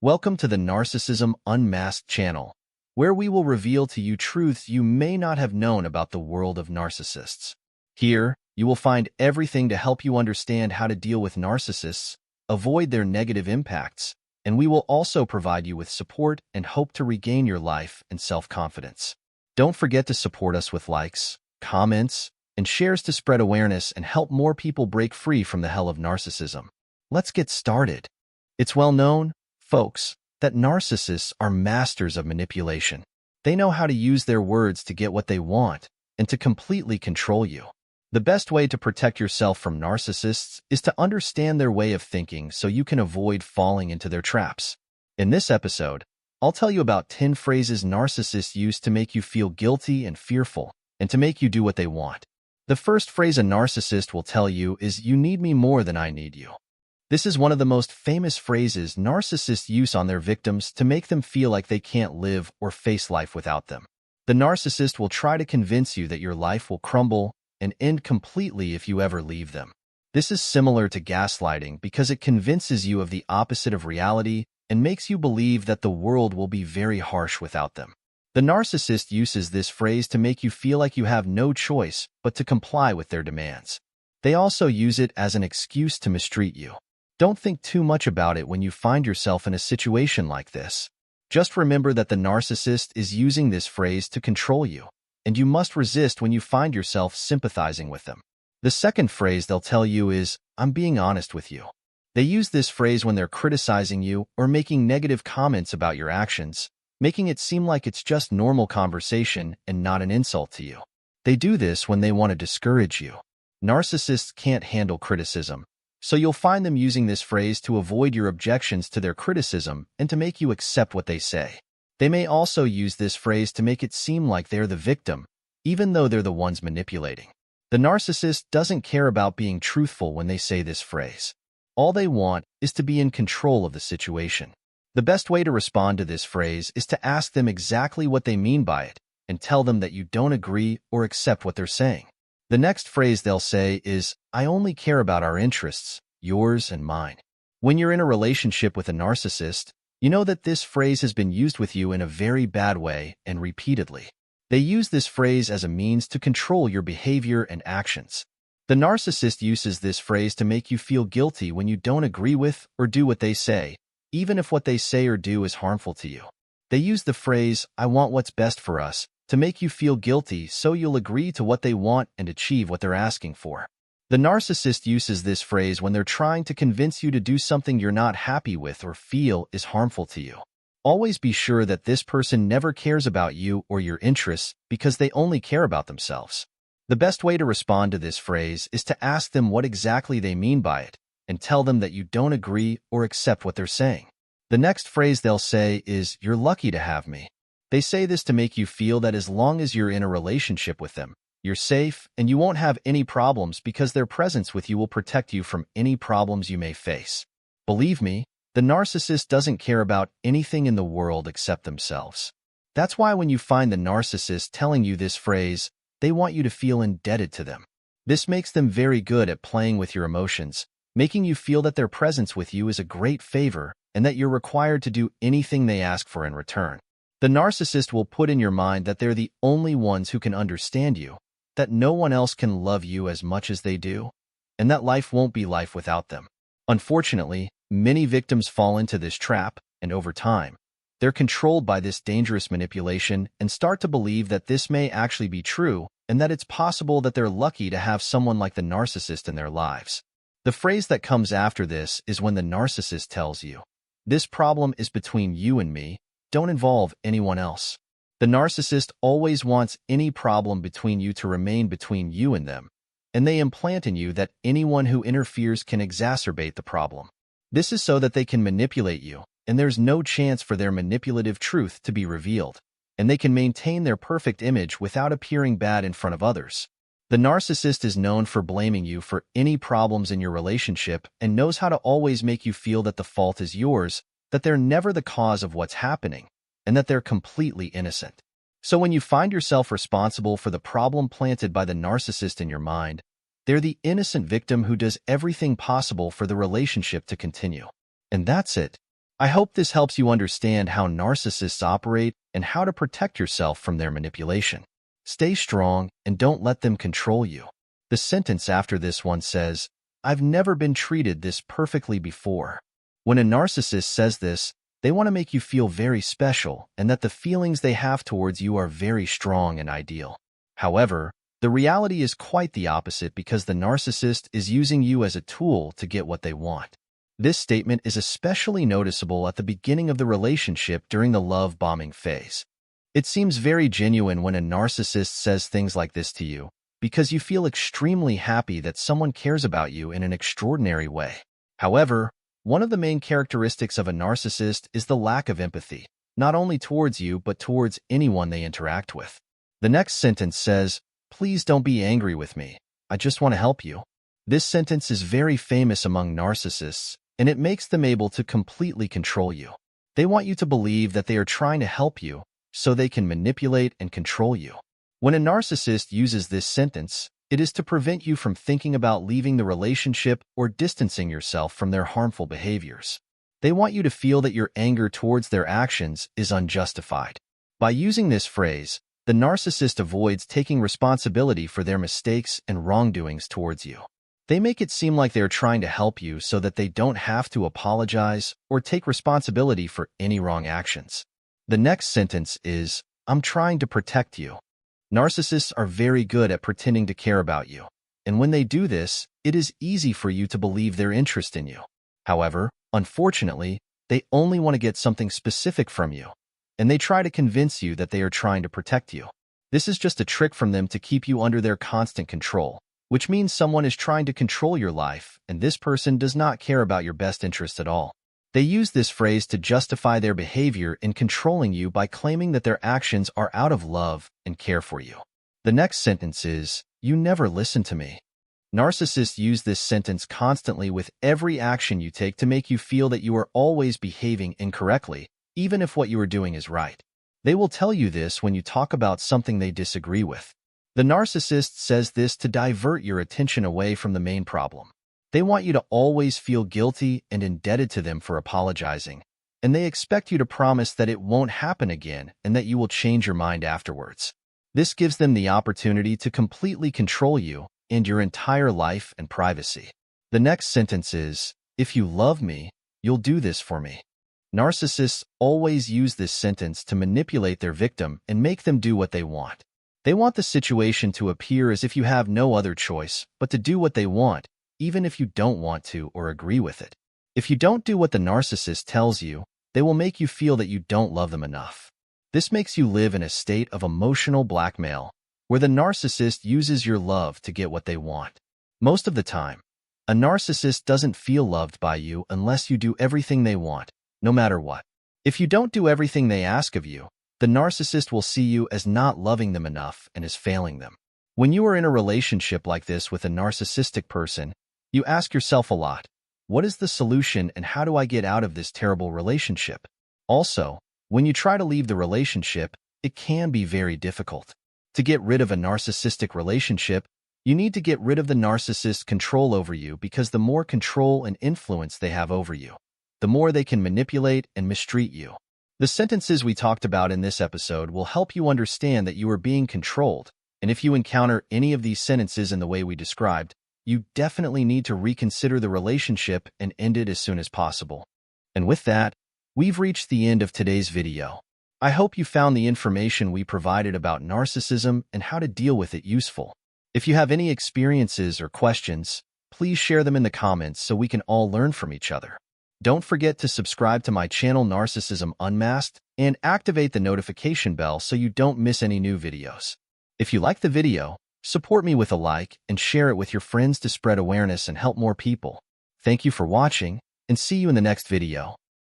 Welcome to the Narcissism Unmasked channel, where we will reveal to you truths you may not have known about the world of narcissists. Here, you will find everything to help you understand how to deal with narcissists, avoid their negative impacts, and we will also provide you with support and hope to regain your life and self-confidence. Don't forget to support us with likes, comments, and shares to spread awareness and help more people break free from the hell of narcissism. Let's get started. It's well known, folks, that narcissists are masters of manipulation. They know how to use their words to get what they want and to completely control you. The best way to protect yourself from narcissists is to understand their way of thinking so you can avoid falling into their traps. In this episode, I'll tell you about 10 phrases narcissists use to make you feel guilty and fearful and to make you do what they want. The first phrase a narcissist will tell you is, "You need me more than I need you." This is one of the most famous phrases narcissists use on their victims to make them feel like they can't live or face life without them. The narcissist will try to convince you that your life will crumble and end completely if you ever leave them. This is similar to gaslighting because it convinces you of the opposite of reality and makes you believe that the world will be very harsh without them. The narcissist uses this phrase to make you feel like you have no choice but to comply with their demands. They also use it as an excuse to mistreat you. Don't think too much about it when you find yourself in a situation like this. Just remember that the narcissist is using this phrase to control you, and you must resist when you find yourself sympathizing with them. The second phrase they'll tell you is, "I'm being honest with you." They use this phrase when they're criticizing you or making negative comments about your actions, making it seem like it's just normal conversation and not an insult to you. They do this when they want to discourage you. Narcissists can't handle criticism, so you'll find them using this phrase to avoid your objections to their criticism and to make you accept what they say. They may also use this phrase to make it seem like they're the victim, even though they're the ones manipulating. The narcissist doesn't care about being truthful when they say this phrase. All they want is to be in control of the situation. The best way to respond to this phrase is to ask them exactly what they mean by it and tell them that you don't agree or accept what they're saying. The next phrase they'll say is, "I only care about our interests, yours and mine." When you're in a relationship with a narcissist, you know that this phrase has been used with you in a very bad way and repeatedly. They use this phrase as a means to control your behavior and actions. The narcissist uses this phrase to make you feel guilty when you don't agree with or do what they say, even if what they say or do is harmful to you. They use the phrase, "I want what's best for us," to make you feel guilty so you'll agree to what they want and achieve what they're asking for. The narcissist uses this phrase when they're trying to convince you to do something you're not happy with or feel is harmful to you. Always be sure that this person never cares about you or your interests because they only care about themselves. The best way to respond to this phrase is to ask them what exactly they mean by it and tell them that you don't agree or accept what they're saying. The next phrase they'll say is, "You're lucky to have me." They say this to make you feel that as long as you're in a relationship with them, you're safe and you won't have any problems because their presence with you will protect you from any problems you may face. Believe me, the narcissist doesn't care about anything in the world except themselves. That's why when you find the narcissist telling you this phrase, they want you to feel indebted to them. This makes them very good at playing with your emotions, making you feel that their presence with you is a great favor and that you're required to do anything they ask for in return. The narcissist will put in your mind that they're the only ones who can understand you, that no one else can love you as much as they do, and that life won't be life without them. Unfortunately, many victims fall into this trap, and over time, they're controlled by this dangerous manipulation and start to believe that this may actually be true and that it's possible that they're lucky to have someone like the narcissist in their lives. The phrase that comes after this is when the narcissist tells you, "This problem is between you and me. Don't involve anyone else." The narcissist always wants any problem between you to remain between you and them, and they implant in you that anyone who interferes can exacerbate the problem. This is so that they can manipulate you, and there's no chance for their manipulative truth to be revealed, and they can maintain their perfect image without appearing bad in front of others. The narcissist is known for blaming you for any problems in your relationship and knows how to always make you feel that the fault is yours, that they're never the cause of what's happening, and that they're completely innocent. So when you find yourself responsible for the problem planted by the narcissist in your mind, they're the innocent victim who does everything possible for the relationship to continue. And that's it. I hope this helps you understand how narcissists operate and how to protect yourself from their manipulation. Stay strong and don't let them control you. The sentence after this one says, "I've never been treated this perfectly before." When a narcissist says this, they want to make you feel very special and that the feelings they have towards you are very strong and ideal. However, the reality is quite the opposite because the narcissist is using you as a tool to get what they want. This statement is especially noticeable at the beginning of the relationship during the love bombing phase. It seems very genuine when a narcissist says things like this to you, because you feel extremely happy that someone cares about you in an extraordinary way. However, one of the main characteristics of a narcissist is the lack of empathy, not only towards you but towards anyone they interact with. The next sentence says, "Please don't be angry with me. I just want to help you." This sentence is very famous among narcissists, and it makes them able to completely control you. They want you to believe that they are trying to help you so they can manipulate and control you. When a narcissist uses this sentence, it is to prevent you from thinking about leaving the relationship or distancing yourself from their harmful behaviors. They want you to feel that your anger towards their actions is unjustified. By using this phrase, the narcissist avoids taking responsibility for their mistakes and wrongdoings towards you. They make it seem like they are trying to help you so that they don't have to apologize or take responsibility for any wrong actions. The next sentence is, "I'm trying to protect you." Narcissists are very good at pretending to care about you, and when they do this, it is easy for you to believe their interest in you. However, unfortunately, they only want to get something specific from you, and they try to convince you that they are trying to protect you. This is just a trick from them to keep you under their constant control, which means someone is trying to control your life, and this person does not care about your best interest at all. They use this phrase to justify their behavior in controlling you by claiming that their actions are out of love and care for you. The next sentence is, "You never listen to me." Narcissists use this sentence constantly with every action you take to make you feel that you are always behaving incorrectly, even if what you are doing is right. They will tell you this when you talk about something they disagree with. The narcissist says this to divert your attention away from the main problem. They want you to always feel guilty and indebted to them for apologizing, and they expect you to promise that it won't happen again and that you will change your mind afterwards. This gives them the opportunity to completely control you and your entire life and privacy. The next sentence is, "If you love me, you'll do this for me." Narcissists always use this sentence to manipulate their victim and make them do what they want. They want the situation to appear as if you have no other choice but to do what they want, even if you don't want to or agree with it. If you don't do what the narcissist tells you, they will make you feel that you don't love them enough. This makes you live in a state of emotional blackmail, where the narcissist uses your love to get what they want. Most of the time, a narcissist doesn't feel loved by you unless you do everything they want, no matter what. If you don't do everything they ask of you, the narcissist will see you as not loving them enough and as failing them. When you are in a relationship like this with a narcissistic person, you ask yourself a lot, what is the solution and how do I get out of this terrible relationship? Also, when you try to leave the relationship, it can be very difficult. To get rid of a narcissistic relationship, you need to get rid of the narcissist's control over you because the more control and influence they have over you, the more they can manipulate and mistreat you. The sentences we talked about in this episode will help you understand that you are being controlled, and if you encounter any of these sentences in the way we described, you definitely need to reconsider the relationship and end it as soon as possible. And with that, we've reached the end of today's video. I hope you found the information we provided about narcissism and how to deal with it useful. If you have any experiences or questions, please share them in the comments so we can all learn from each other. Don't forget to subscribe to my channel Narcissism Unmasked and activate the notification bell so you don't miss any new videos. If you like the video, support me with a like and share it with your friends to spread awareness and help more people. Thank you for watching, and see you in the next video.